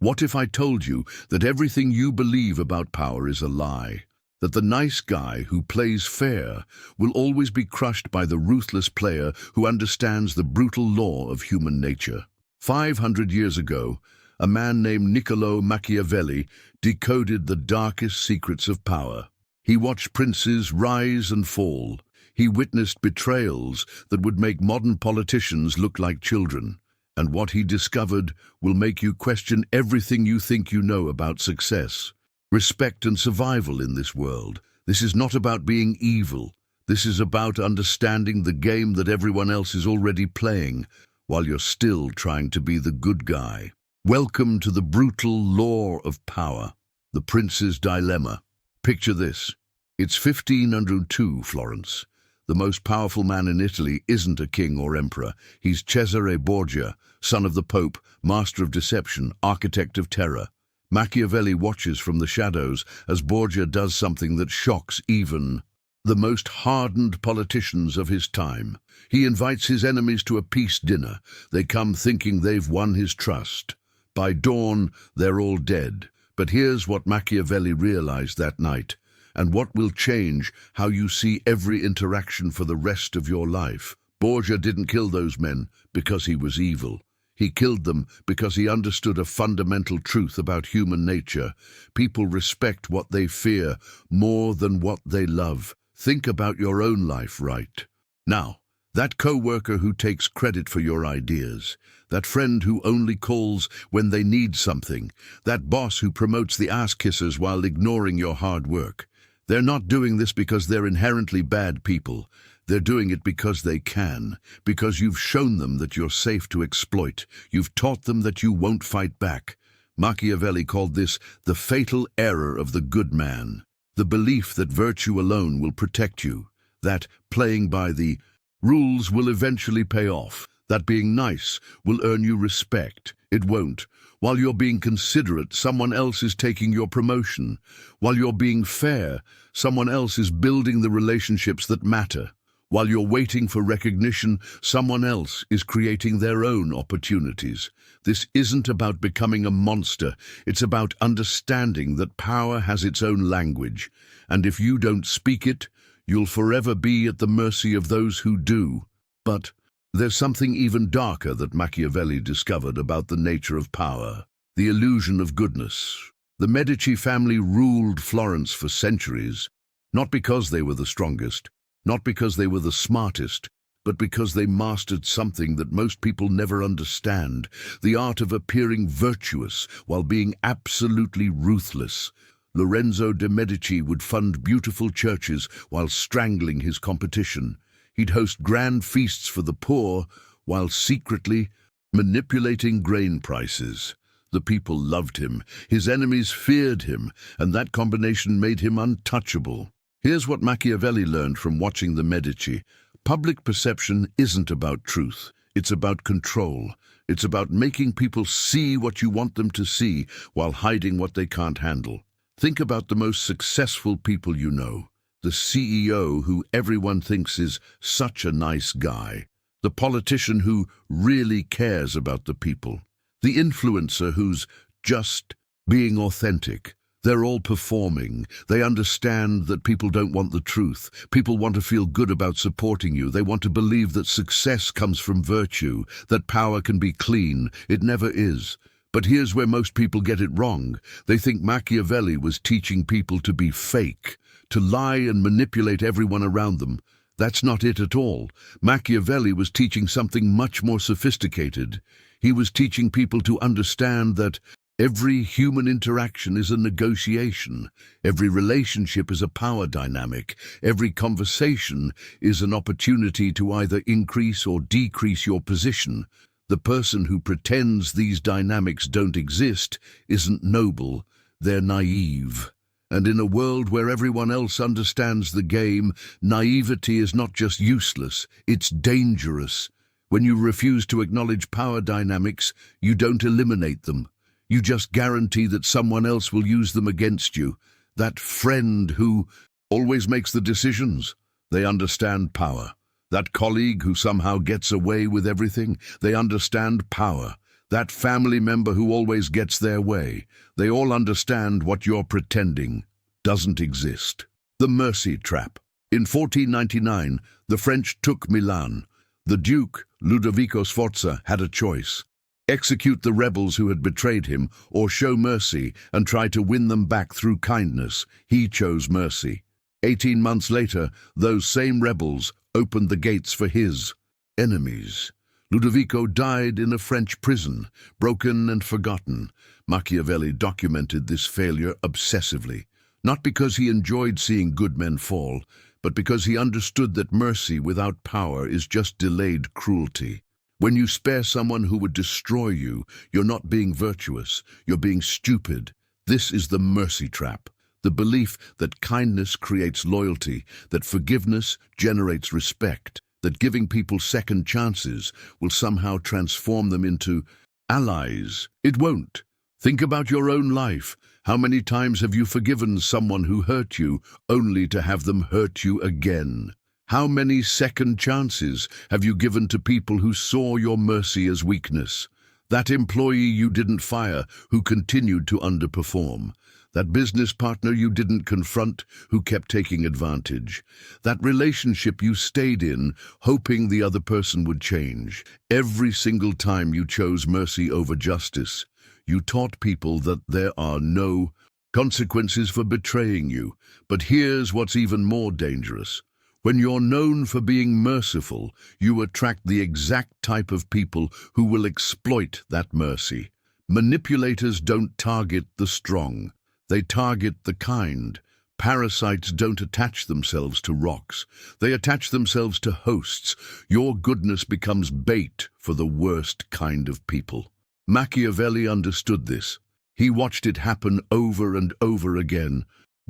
What if I told you that everything you believe about power is a lie? That the nice guy who plays fair will always be crushed by the ruthless player who understands the brutal law of human nature. 500 years ago, a man named Machiavelli decoded the darkest secrets of power. He watched princes rise and fall. He witnessed betrayals that would make modern politicians look like children. And what he discovered will make you question everything you think you know about success, respect and survival in this world. This is not about being evil. This is about understanding the game that everyone else is already playing, while you're still trying to be the good guy. Welcome to the brutal law of power, the prince's dilemma. Picture this. It's 1502, Florence. The most powerful man in Italy isn't a king or emperor. He's Cesare Borgia, son of the Pope, master of deception, architect of terror. Machiavelli watches from the shadows as Borgia does something that shocks even the most hardened politicians of his time. He invites his enemies to a peace dinner. They come thinking they've won his trust. By dawn, they're all dead. But here's what Machiavelli realized that night, and what will change how you see every interaction for the rest of your life. Borgia didn't kill those men because he was evil. He killed them because he understood a fundamental truth about human nature. People respect what they fear more than what they love. Think about your own life, right? Now, that co-worker who takes credit for your ideas, that friend who only calls when they need something, that boss who promotes the ass-kissers while ignoring your hard work. They're not doing this because they're inherently bad people. They're doing it because they can, because you've shown them that you're safe to exploit. You've taught them that you won't fight back. Machiavelli called this the fatal error of the good man, the belief that virtue alone will protect you, that playing by the rules will eventually pay off, that being nice will earn you respect. It won't. While you're being considerate, someone else is taking your promotion. While you're being fair, someone else is building the relationships that matter. While you're waiting for recognition, someone else is creating their own opportunities. This isn't about becoming a monster. It's about understanding that power has its own language, and if you don't speak it, you'll forever be at the mercy of those who do. But there's something even darker that Machiavelli discovered about the nature of power, the illusion of goodness. The Medici family ruled Florence for centuries, not because they were the strongest, not because they were the smartest, but because they mastered something that most people never understand, the art of appearing virtuous while being absolutely ruthless. Lorenzo de' Medici would fund beautiful churches while strangling his competition. He'd host grand feasts for the poor while secretly manipulating grain prices. The people loved him, his enemies feared him, and that combination made him untouchable. Here's what Machiavelli learned from watching the Medici. Public perception isn't about truth. It's about control. It's about making people see what you want them to see while hiding what they can't handle. Think about the most successful people you know. The CEO who everyone thinks is such a nice guy. The politician who really cares about the people. The influencer who's just being authentic. They're all performing. They understand that people don't want the truth. People want to feel good about supporting you. They want to believe that success comes from virtue, that power can be clean. It never is. But here's where most people get it wrong. They think Machiavelli was teaching people to be fake, to lie and manipulate everyone around them. That's not it at all. Machiavelli was teaching something much more sophisticated. He was teaching people to understand that every human interaction is a negotiation. Every relationship is a power dynamic. Every conversation is an opportunity to either increase or decrease your position. The person who pretends these dynamics don't exist isn't noble, they're naive. And in a world where everyone else understands the game, naivety is not just useless, it's dangerous. When you refuse to acknowledge power dynamics, you don't eliminate them. You just guarantee that someone else will use them against you. That friend who always makes the decisions, they understand power. That colleague who somehow gets away with everything, they understand power. That family member who always gets their way. They all understand what you're pretending doesn't exist. The mercy trap. In 1499, the French took Milan. The Duke, Ludovico Sforza, had a choice: execute the rebels who had betrayed him, or show mercy and try to win them back through kindness. He chose mercy. 18 months later, those same rebels opened the gates for his enemies. Ludovico died in a French prison, broken and forgotten. Machiavelli documented this failure obsessively, not because he enjoyed seeing good men fall, but because he understood that mercy without power is just delayed cruelty. When you spare someone who would destroy you, you're not being virtuous, you're being stupid. This is the mercy trap. The belief that kindness creates loyalty, that forgiveness generates respect, that giving people second chances will somehow transform them into allies. It won't. Think about your own life. How many times have you forgiven someone who hurt you only to have them hurt you again? How many second chances have you given to people who saw your mercy as weakness? That employee you didn't fire who continued to underperform. That business partner you didn't confront who kept taking advantage. That relationship you stayed in hoping the other person would change. Every single time you chose mercy over justice, you taught people that there are no consequences for betraying you. But here's what's even more dangerous. When you're known for being merciful, you attract the exact type of people who will exploit that mercy. Manipulators don't target the strong. They target the kind. Parasites don't attach themselves to rocks. They attach themselves to hosts. Your goodness becomes bait for the worst kind of people. Machiavelli understood this. He watched it happen over and over again.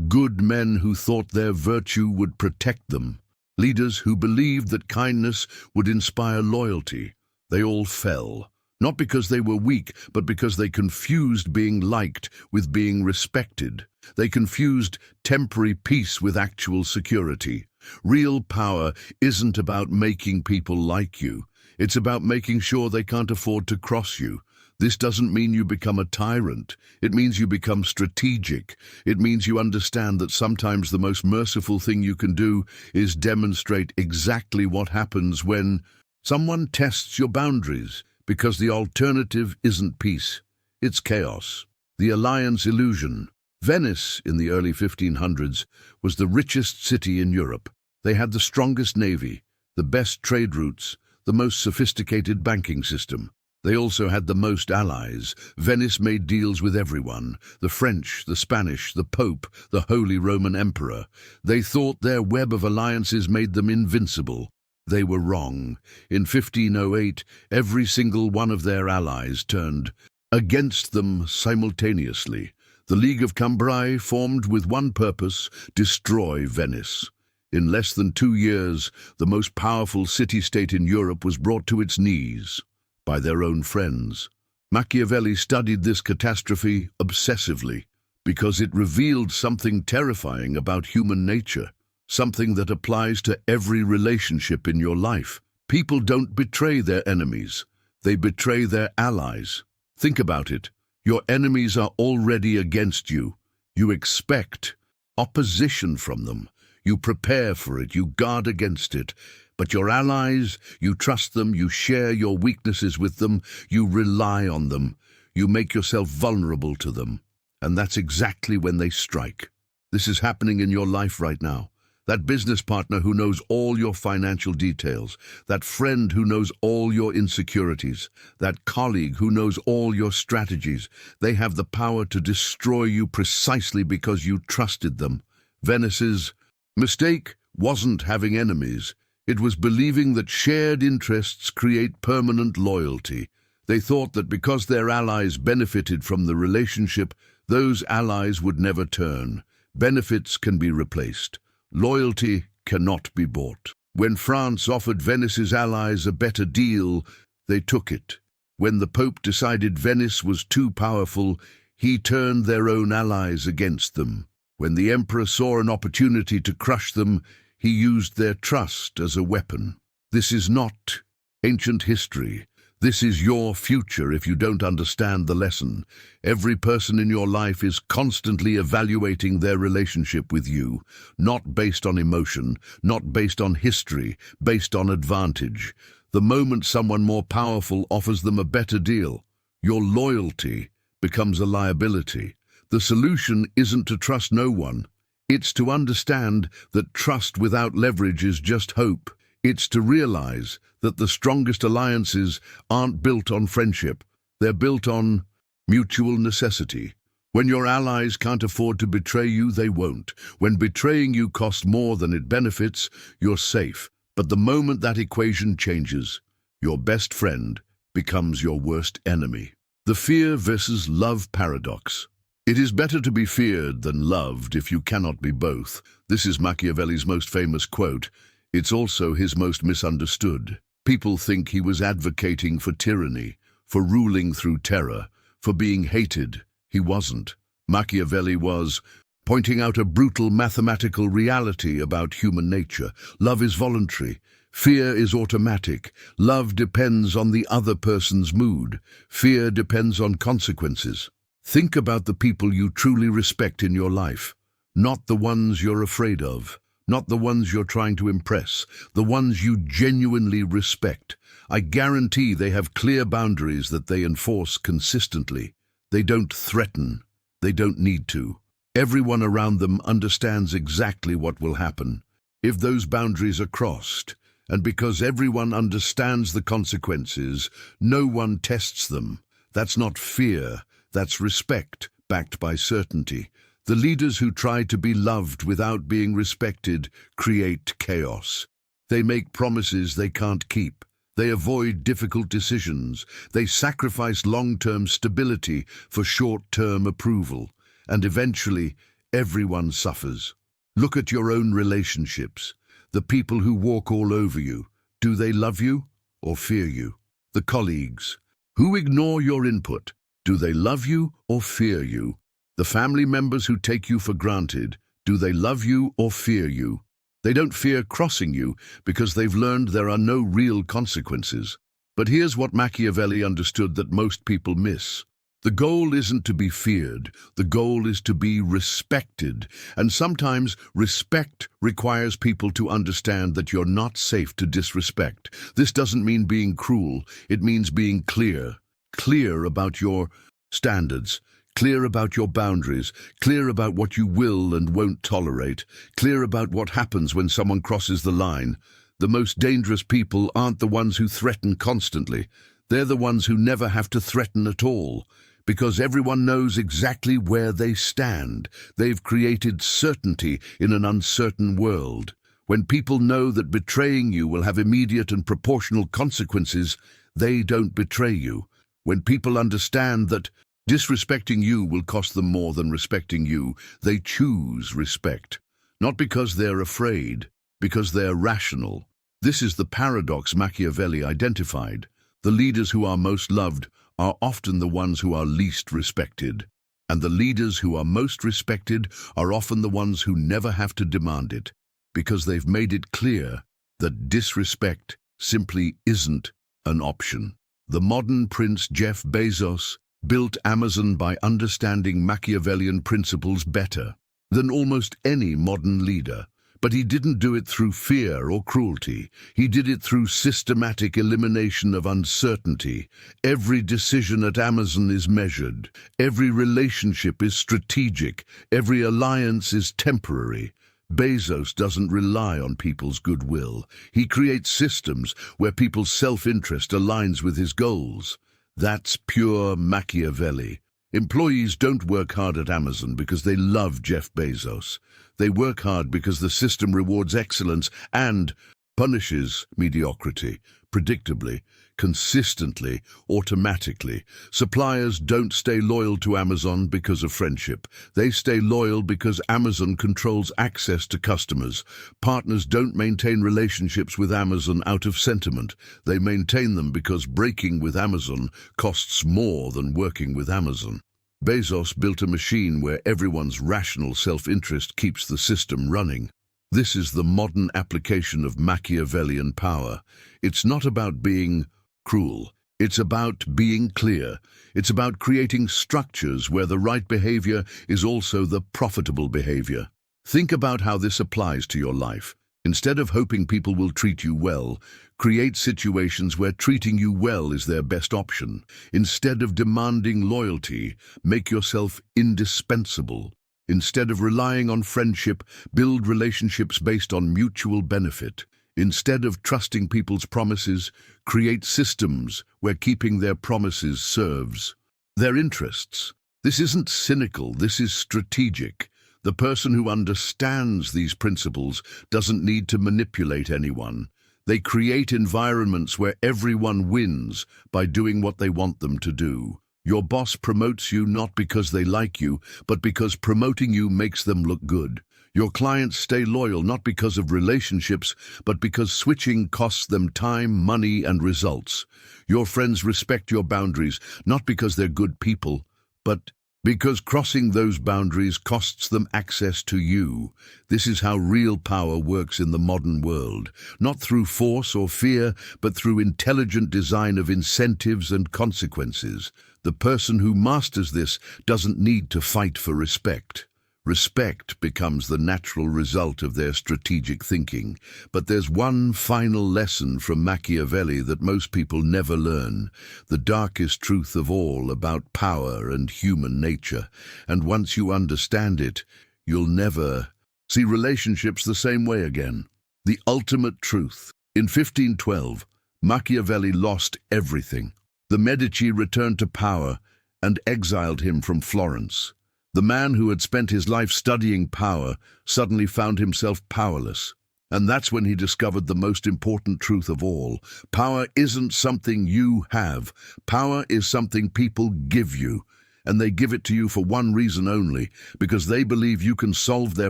Good men who thought their virtue would protect them. Leaders who believed that kindness would inspire loyalty. They all fell. Not because they were weak, but because they confused being liked with being respected. They confused temporary peace with actual security. Real power isn't about making people like you. It's about making sure they can't afford to cross you. This doesn't mean you become a tyrant. It means you become strategic. It means you understand that sometimes the most merciful thing you can do is demonstrate exactly what happens when someone tests your boundaries, because the alternative isn't peace, it's chaos. The alliance illusion. Venice, in the early 1500s, was the richest city in Europe. They had the strongest navy, the best trade routes, the most sophisticated banking system. They also had the most allies. Venice made deals with everyone: the French, the Spanish, the Pope, the Holy Roman Emperor. They thought their web of alliances made them invincible. They were wrong. In 1508, every single one of their allies turned against them simultaneously. The League of Cambrai formed with one purpose: destroy Venice. In less than 2 years, the most powerful city-state in Europe was brought to its knees by their own friends. Machiavelli studied this catastrophe obsessively because it revealed something terrifying about human nature, something that applies to every relationship in your life. People don't betray their enemies. They betray their allies. Think about it. Your enemies are already against you. You expect opposition from them. You prepare for it. You guard against it. But your allies, you trust them, you share your weaknesses with them, you rely on them, you make yourself vulnerable to them. And that's exactly when they strike. This is happening in your life right now. That business partner who knows all your financial details, that friend who knows all your insecurities, that colleague who knows all your strategies, they have the power to destroy you precisely because you trusted them. Venice's mistake wasn't having enemies. It was believing that shared interests create permanent loyalty. They thought that because their allies benefited from the relationship, those allies would never turn. Benefits can be replaced. Loyalty cannot be bought. When France offered Venice's allies a better deal, they took it. When the Pope decided Venice was too powerful, he turned their own allies against them. When the Emperor saw an opportunity to crush them, he used their trust as a weapon. This is not ancient history. This is your future if you don't understand the lesson. Every person in your life is constantly evaluating their relationship with you, not based on emotion, not based on history, based on advantage. The moment someone more powerful offers them a better deal, your loyalty becomes a liability. The solution isn't to trust no one. It's to understand that trust without leverage is just hope. It's to realize that the strongest alliances aren't built on friendship. They're built on mutual necessity. When your allies can't afford to betray you, they won't. When betraying you costs more than it benefits, you're safe. But the moment that equation changes, your best friend becomes your worst enemy. The fear versus love paradox. It is better to be feared than loved if you cannot be both. This is Machiavelli's most famous quote. It's also his most misunderstood. People think he was advocating for tyranny, for ruling through terror, for being hated. He wasn't. Machiavelli was pointing out a brutal mathematical reality about human nature. Love is voluntary. Fear is automatic. Love depends on the other person's mood. Fear depends on consequences. Think about the people you truly respect in your life, not the ones you're afraid of. Not the ones you're trying to impress, the ones you genuinely respect. I guarantee they have clear boundaries that they enforce consistently. They don't threaten. They don't need to. Everyone around them understands exactly what will happen if those boundaries are crossed. And because everyone understands the consequences, no one tests them. That's not fear, that's respect, backed by certainty. The leaders who try to be loved without being respected create chaos. They make promises they can't keep. They avoid difficult decisions. They sacrifice long-term stability for short-term approval. And eventually, everyone suffers. Look at your own relationships. The people who walk all over you. Do they love you or fear you? The colleagues who ignore your input. Do they love you or fear you? The family members who take you for granted, do they love you or fear you? They don't fear crossing you because they've learned there are no real consequences. But here's what Machiavelli understood that most people miss. The goal isn't to be feared, the goal is to be respected. And sometimes respect requires people to understand that you're not safe to disrespect. This doesn't mean being cruel, it means being clear. Clear about your standards. Clear about your boundaries, clear about what you will and won't tolerate, clear about what happens when someone crosses the line. The most dangerous people aren't the ones who threaten constantly. They're the ones who never have to threaten at all, because everyone knows exactly where they stand. They've created certainty in an uncertain world. When people know that betraying you will have immediate and proportional consequences, they don't betray you. When people understand that disrespecting you will cost them more than respecting you, they choose respect. Not because they're afraid, because they're rational. This is the paradox Machiavelli identified. The leaders who are most loved are often the ones who are least respected. And the leaders who are most respected are often the ones who never have to demand it, because they've made it clear that disrespect simply isn't an option. The modern Prince Jeff Bezos built Amazon by understanding Machiavellian principles better than almost any modern leader. But he didn't do it through fear or cruelty. He did it through systematic elimination of uncertainty. Every decision at Amazon is measured. Every relationship is strategic. Every alliance is temporary. Bezos doesn't rely on people's goodwill. He creates systems where people's self-interest aligns with his goals. That's pure Machiavelli. Employees don't work hard at Amazon because they love Jeff Bezos. They work hard because the system rewards excellence and punishes mediocrity, predictably, consistently, automatically. Suppliers don't stay loyal to Amazon because of friendship. They stay loyal because Amazon controls access to customers. Partners don't maintain relationships with Amazon out of sentiment. They maintain them because breaking with Amazon costs more than working with Amazon. Bezos built a machine where everyone's rational self-interest keeps the system running. This is the modern application of Machiavellian power. It's not about being cruel. It's about being clear. It's about creating structures where the right behavior is also the profitable behavior. Think about how this applies to your life. Instead of hoping people will treat you well, create situations where treating you well is their best option. Instead of demanding loyalty, make yourself indispensable. Instead of relying on friendship, build relationships based on mutual benefit. Instead of trusting people's promises, create systems where keeping their promises serves their interests. This isn't cynical, this is strategic. The person who understands these principles doesn't need to manipulate anyone. They create environments where everyone wins by doing what they want them to do. Your boss promotes you not because they like you, but because promoting you makes them look good. Your clients stay loyal not because of relationships, but because switching costs them time, money, and results. Your friends respect your boundaries not because they're good people, but because crossing those boundaries costs them access to you. This is how real power works in the modern world. Not through force or fear, but through intelligent design of incentives and consequences. The person who masters this doesn't need to fight for respect. Respect becomes the natural result of their strategic thinking. But there's one final lesson from Machiavelli that most people never learn, the darkest truth of all about power and human nature. And once you understand it, you'll never see relationships the same way again. The ultimate truth. In 1512, Machiavelli lost everything. The Medici returned to power and exiled him from Florence. The man who had spent his life studying power suddenly found himself powerless. And that's when he discovered the most important truth of all. Power isn't something you have. Power is something people give you. And they give it to you for one reason only, because they believe you can solve their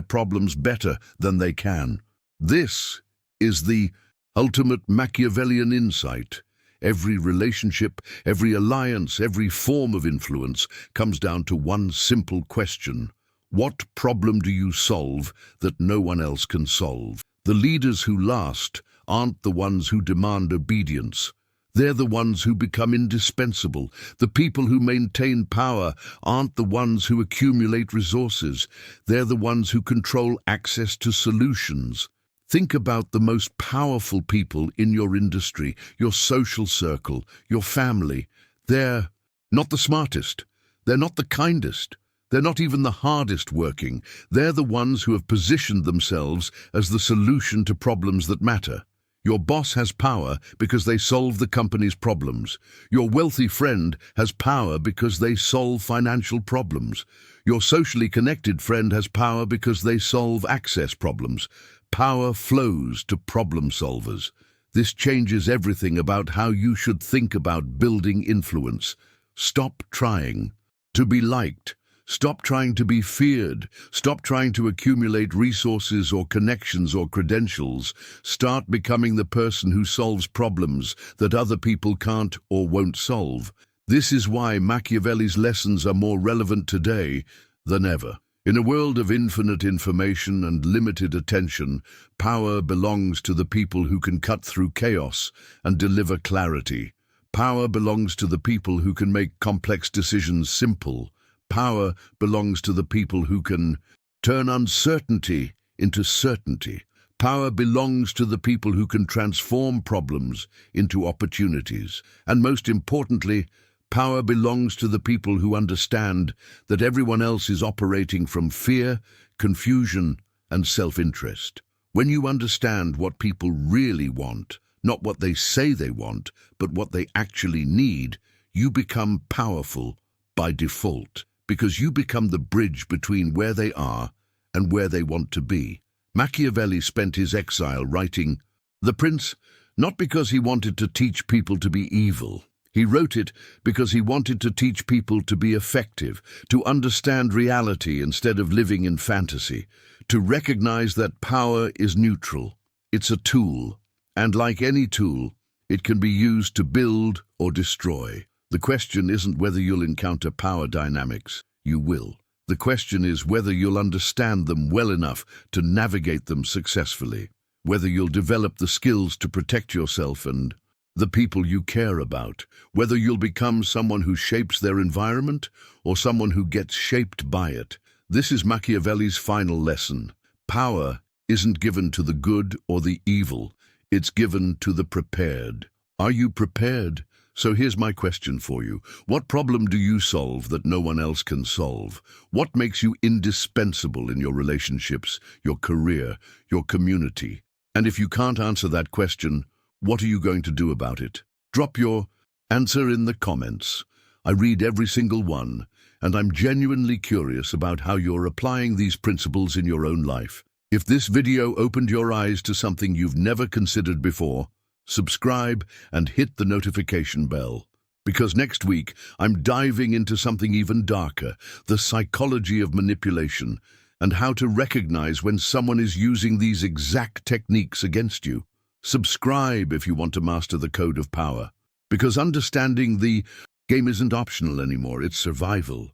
problems better than they can. This is the ultimate Machiavellian insight. Every relationship, every alliance, every form of influence comes down to one simple question. What problem do you solve that no one else can solve? The leaders who last aren't the ones who demand obedience. They're the ones who become indispensable. The people who maintain power aren't the ones who accumulate resources. They're the ones who control access to solutions. Think about the most powerful people in your industry, your social circle, your family. They're not the smartest. They're not the kindest. They're not even the hardest working. They're the ones who have positioned themselves as the solution to problems that matter. Your boss has power because they solve the company's problems. Your wealthy friend has power because they solve financial problems. Your socially connected friend has power because they solve access problems. Power flows to problem solvers. This changes everything about how you should think about building influence. Stop trying to be liked. Stop trying to be feared. Stop trying to accumulate resources or connections or credentials. Start becoming the person who solves problems that other people can't or won't solve. This is why Machiavelli's lessons are more relevant today than ever. In a world of infinite information and limited attention, power belongs to the people who can cut through chaos and deliver clarity. Power belongs to the people who can make complex decisions simple. Power belongs to the people who can turn uncertainty into certainty. Power belongs to the people who can transform problems into opportunities. And most importantly, power belongs to the people who understand that everyone else is operating from fear, confusion, and self-interest. When you understand what people really want, not what they say they want, but what they actually need, you become powerful by default, because you become the bridge between where they are and where they want to be. Machiavelli spent his exile writing The Prince, not because he wanted to teach people to be evil. He wrote it because he wanted to teach people to be effective, to understand reality instead of living in fantasy, to recognize that power is neutral. It's a tool, and like any tool, it can be used to build or destroy. The question isn't whether you'll encounter power dynamics. You will. The question is whether you'll understand them well enough to navigate them successfully, whether you'll develop the skills to protect yourself and the people you care about, whether you'll become someone who shapes their environment or someone who gets shaped by it. This is Machiavelli's final lesson. Power isn't given to the good or the evil, it's given to the prepared. Are you prepared? So here's my question for you. What problem do you solve that no one else can solve? What makes you indispensable in your relationships, your career, your community? And if you can't answer that question, what are you going to do about it? Drop your answer in the comments. I read every single one, and I'm genuinely curious about how you're applying these principles in your own life. If this video opened your eyes to something you've never considered before, subscribe and hit the notification bell. Because next week, I'm diving into something even darker, the psychology of manipulation, and how to recognize when someone is using these exact techniques against you. Subscribe if you want to master the code of power. Because understanding the game isn't optional anymore, it's survival.